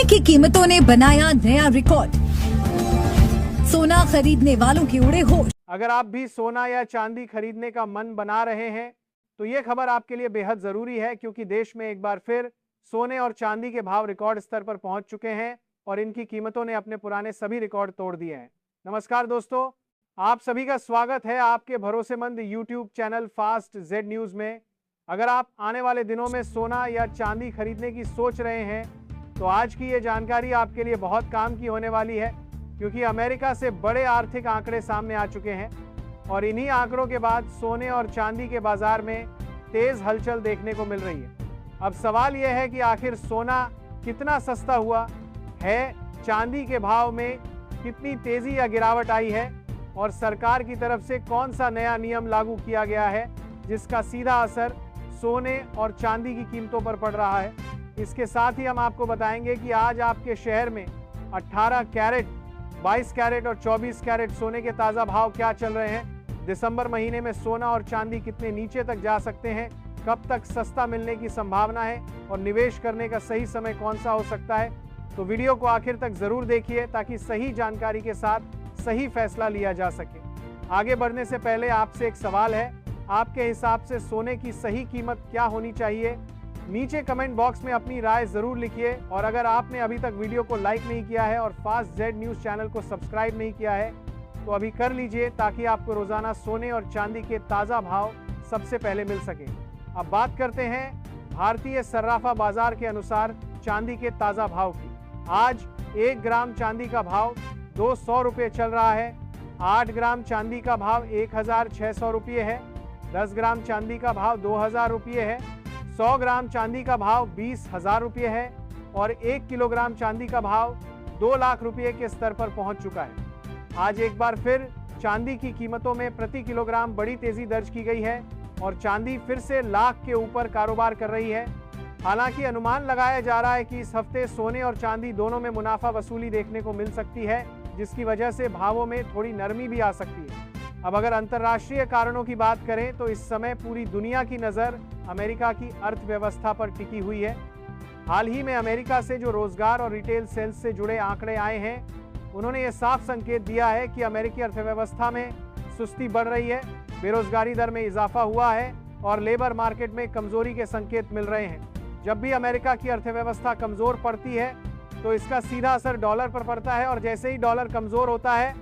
सोने की कीमतों ने बनाया नया रिकॉर्ड। सोना खरीदने वालों के उड़े होश। अगर आप भी सोना या चांदी खरीदने का मन बना रहे हैं तो ये खबर आपके लिए बेहद जरूरी है, क्योंकि देश में एक बार फिर सोने और चांदी के भाव रिकॉर्ड स्तर पर पहुंच चुके हैं और इनकी कीमतों ने अपने पुराने सभी रिकॉर्ड तोड़ दिए हैं। नमस्कार दोस्तों, आप सभी का स्वागत है आपके भरोसेमंद YouTube channel fast Z news में। अगर आप आने वाले दिनों में सोना या चांदी खरीदने की सोच रहे हैं तो आज की ये जानकारी आपके लिए बहुत काम की होने वाली है, क्योंकि अमेरिका से बड़े आर्थिक आंकड़े सामने आ चुके हैं और इन्हीं आंकड़ों के बाद सोने और चांदी के बाजार में तेज हलचल देखने को मिल रही है। अब सवाल यह है कि आखिर सोना कितना सस्ता हुआ है, चांदी के भाव में कितनी तेजी या गिरावट आई है और सरकार की तरफ से कौन सा नया नियम लागू किया गया है जिसका सीधा असर सोने और चांदी की कीमतों पर पड़ रहा है। इसके साथ ही हम आपको बताएंगे कि आज आपके शहर में 18 कैरेट, 22 कैरेट और 24 कैरेट सोने के ताज़ा भाव क्या चल रहे हैं। दिसंबर महीने में सोना और चांदी कितने नीचे तक जा सकते हैं, कब तक सस्ता मिलने की संभावना है और निवेश करने का सही समय कौन सा हो सकता है। तो वीडियो को आखिर तक जरूर देखिए ताकि सही जानकारी के साथ सही फैसला लिया जा सके। आगे बढ़ने से पहले आपसे एक सवाल है, आपके हिसाब से सोने की सही कीमत क्या होनी चाहिए? नीचे कमेंट बॉक्स में अपनी राय जरूर लिखिए और अगर आपने अभी तक वीडियो को लाइक नहीं किया है और फास्ट जेड न्यूज़ चैनल को सब्सक्राइब नहीं किया है तो अभी कर लीजिए, ताकि आपको रोजाना सोने और चांदी के ताज़ा भाव सबसे पहले मिल सके। अब बात करते हैं भारतीय सर्राफा बाजार के अनुसार चांदी के ताज़ा भाव की। आज 1 ग्राम चांदी का भाव 200 रुपये चल रहा है। 8 ग्राम चांदी का भाव 1600 रुपये है। 10 ग्राम चांदी का भाव 2000 रुपये है। 100 ग्राम चांदी का भाव 20,000 रुपये है और 1 किलोग्राम चांदी का भाव 2 लाख रुपये के स्तर पर पहुंच चुका है। आज एक बार फिर चांदी की कीमतों में प्रति किलोग्राम बड़ी तेजी दर्ज की गई है और चांदी फिर से लाख के ऊपर कारोबार कर रही है। हालांकि अनुमान लगाया जा रहा है कि इस हफ्ते सोने और चांदी दोनों में मुनाफा वसूली देखने को मिल सकती है, जिसकी वजह से भावों में थोड़ी नरमी भी आ सकती है। अब अगर अंतर्राष्ट्रीय कारणों की बात करें तो इस समय पूरी दुनिया की नज़र अमेरिका की अर्थव्यवस्था पर टिकी हुई है। हाल ही में अमेरिका से जो रोजगार और रिटेल सेल्स से जुड़े आंकड़े आए हैं, उन्होंने ये साफ संकेत दिया है कि अमेरिकी अर्थव्यवस्था में सुस्ती बढ़ रही है, बेरोजगारी दर में इजाफा हुआ है और लेबर मार्केट में कमजोरी के संकेत मिल रहे हैं। जब भी अमेरिका की अर्थव्यवस्था कमजोर पड़ती है तो इसका सीधा असर डॉलर पर पड़ता है और जैसे ही डॉलर कमजोर होता है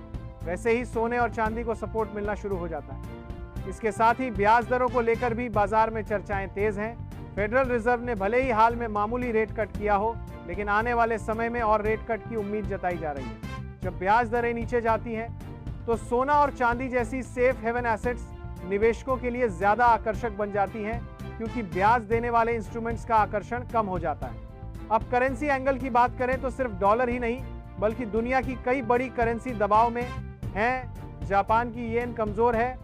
वैसे ही सोने और चांदी को सपोर्ट मिलना शुरू हो जाता है। इसके साथ ही ब्याज दरों को लेकर भी बाजार में चर्चाएं तेज हैं। फेडरल रिजर्व ने भले ही हाल में मामूली रेट कट किया हो, लेकिन आने वाले समय में और रेट कट की उम्मीद जताई जा रही है। जब ब्याज दरें नीचे जाती हैं तो सोना और चांदी जैसी सेफ हेवन एसेट्स निवेशकों के लिए ज्यादा आकर्षक बन जाती हैं, क्योंकि ब्याज देने वाले इंस्ट्रूमेंट्स का आकर्षण कम हो जाता है। अब करेंसी एंगल की बात करें तो सिर्फ डॉलर ही नहीं बल्कि दुनिया की कई बड़ी करेंसी दबाव में हैं। जापान की येन कमजोर है,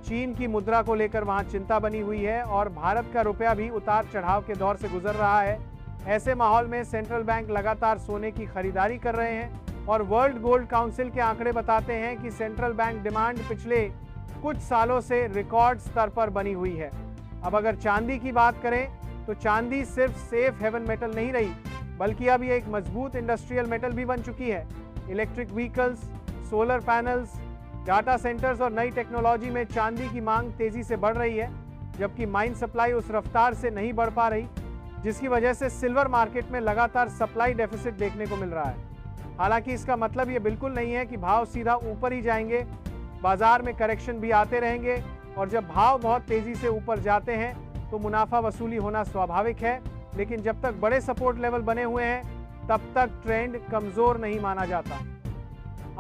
चीन की मुद्रा को लेकर वहां चिंता बनी हुई है और भारत का रुपया भी उतार चढ़ाव के दौर से गुजर रहा है। ऐसे माहौल में सेंट्रल बैंक लगातार सोने की खरीदारी कर रहे हैं और वर्ल्ड गोल्ड काउंसिल के आंकड़े बताते हैं कि सेंट्रल बैंक डिमांड पिछले कुछ सालों से रिकॉर्ड स्तर पर बनी हुई है। अब अगर चांदी की बात करें तो चांदी सिर्फ सेफ हेवन मेटल नहीं रही, बल्कि अब ये एक मजबूत इंडस्ट्रियल मेटल भी बन चुकी है। Electric vehicles, solar panels, data centres और नई टेक्नोलॉजी में चांदी की मांग तेजी से बढ़ रही है, जबकि माइन सप्लाई उस रफ्तार से नहीं बढ़ पा रही, जिसकी वजह से सिल्वर मार्केट में लगातार सप्लाई डेफिसिट देखने को मिल रहा है। हालांकि इसका मतलब ये बिल्कुल नहीं है कि भाव सीधा ऊपर ही जाएंगे। बाजार में करेक्शन भी आते रहेंगे और जब भाव बहुत तेजी से ऊपर जाते हैं तो मुनाफा वसूली होना स्वाभाविक है, लेकिन जब तक बड़े सपोर्ट लेवल बने हुए हैं तब तक ट्रेंड कमजोर नहीं माना जाता।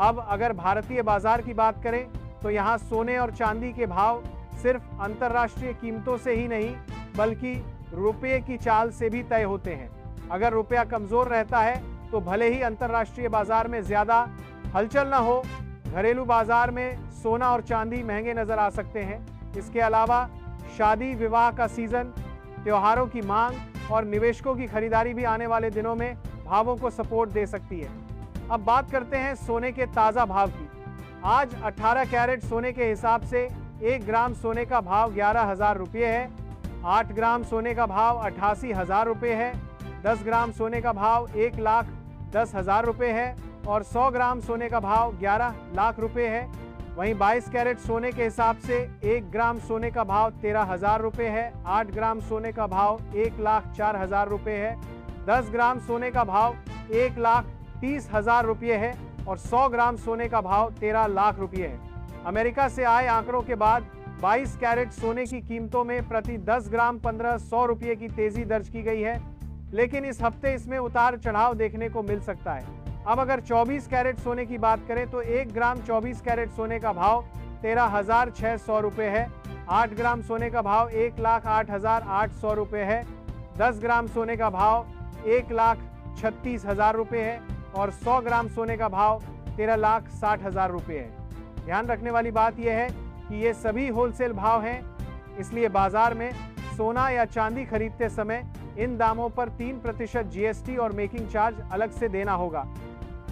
अब अगर भारतीय बाजार की बात करें तो यहाँ सोने और चांदी के भाव सिर्फ अंतर्राष्ट्रीय कीमतों से ही नहीं बल्कि रुपये की चाल से भी तय होते हैं। अगर रुपया कमजोर रहता है तो भले ही अंतर्राष्ट्रीय बाजार में ज्यादा हलचल न हो, घरेलू बाजार में सोना और चांदी महंगे नजर आ सकते हैं। इसके अलावा शादी विवाह का सीजन, त्योहारों की मांग और निवेशकों की खरीदारी भी आने वाले दिनों में भावों को सपोर्ट दे सकती है। अब बात करते हैं सोने के ताज़ा भाव की। आज 18 कैरेट सोने के हिसाब से 1 ग्राम सोने का भाव 11,000 रुपये है। 8 ग्राम सोने का भाव 88,000 रुपये है। 10 ग्राम सोने का भाव 10,000 रुपये है और 100 ग्राम सोने का भाव 11 लाख रुपए है। वहीं 22 कैरेट सोने के हिसाब से 1 ग्राम सोने का भाव 13,000 रुपये है। 8 ग्राम सोने का भाव 1,04,000 रुपये है। 10 ग्राम सोने का भाव 1,30,000 रुपये है और 100 ग्राम सोने का भाव 13 लाख रुपये है। अमेरिका से आए आंकड़ों के बाद 22 कैरेट सोने की कीमतों में प्रति 10 ग्राम 1,500 रुपये की तेजी दर्ज की गई है, लेकिन इस हफ्ते इसमें उतार चढ़ाव देखने को मिल सकता है। अब अगर 24 कैरेट सोने की बात करें तो 1 ग्राम 24 कैरेट सोने का भाव 13,600 रुपये है। 8 ग्राम सोने का भाव 1,08,800 रुपये है। 10 ग्राम सोने का भाव 1,36,000 रुपये है और 100 ग्राम सोने का भाव 13,60,000 रुपये है। ध्यान रखने वाली बात यह है कि ये सभी होलसेल भाव हैं, इसलिए बाजार में सोना या चांदी खरीदते समय इन दामों पर 3% जीएसटी और मेकिंग चार्ज अलग से देना होगा।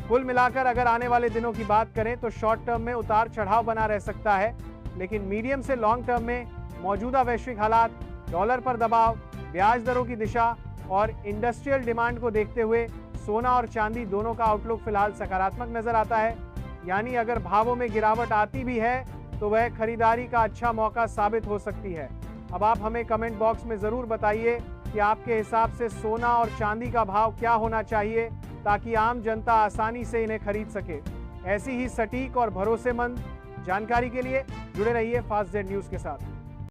कुल मिलाकर अगर आने वाले दिनों की बात करें तो शॉर्ट टर्म में उतार चढ़ाव बना रह सकता है, लेकिन मीडियम से लॉन्ग टर्म में मौजूदा वैश्विक हालात, डॉलर पर दबाव, ब्याज दरों की दिशा और इंडस्ट्रियल डिमांड को देखते हुए सोना और चांदी दोनों का आउटलुक फिलहाल सकारात्मक नजर आता है। यानी अगर भावों में गिरावट आती भी है तो वह खरीदारी का अच्छा मौका साबित हो सकती है। अब आप हमें कमेंट बॉक्स में ज़रूर बताइए कि आपके हिसाब से सोना और चांदी का भाव क्या होना चाहिए ताकि आम जनता आसानी से इन्हें खरीद सके। ऐसी ही सटीक और भरोसेमंद जानकारी के लिए जुड़े रहिए फास्ट जेड न्यूज़ के साथ।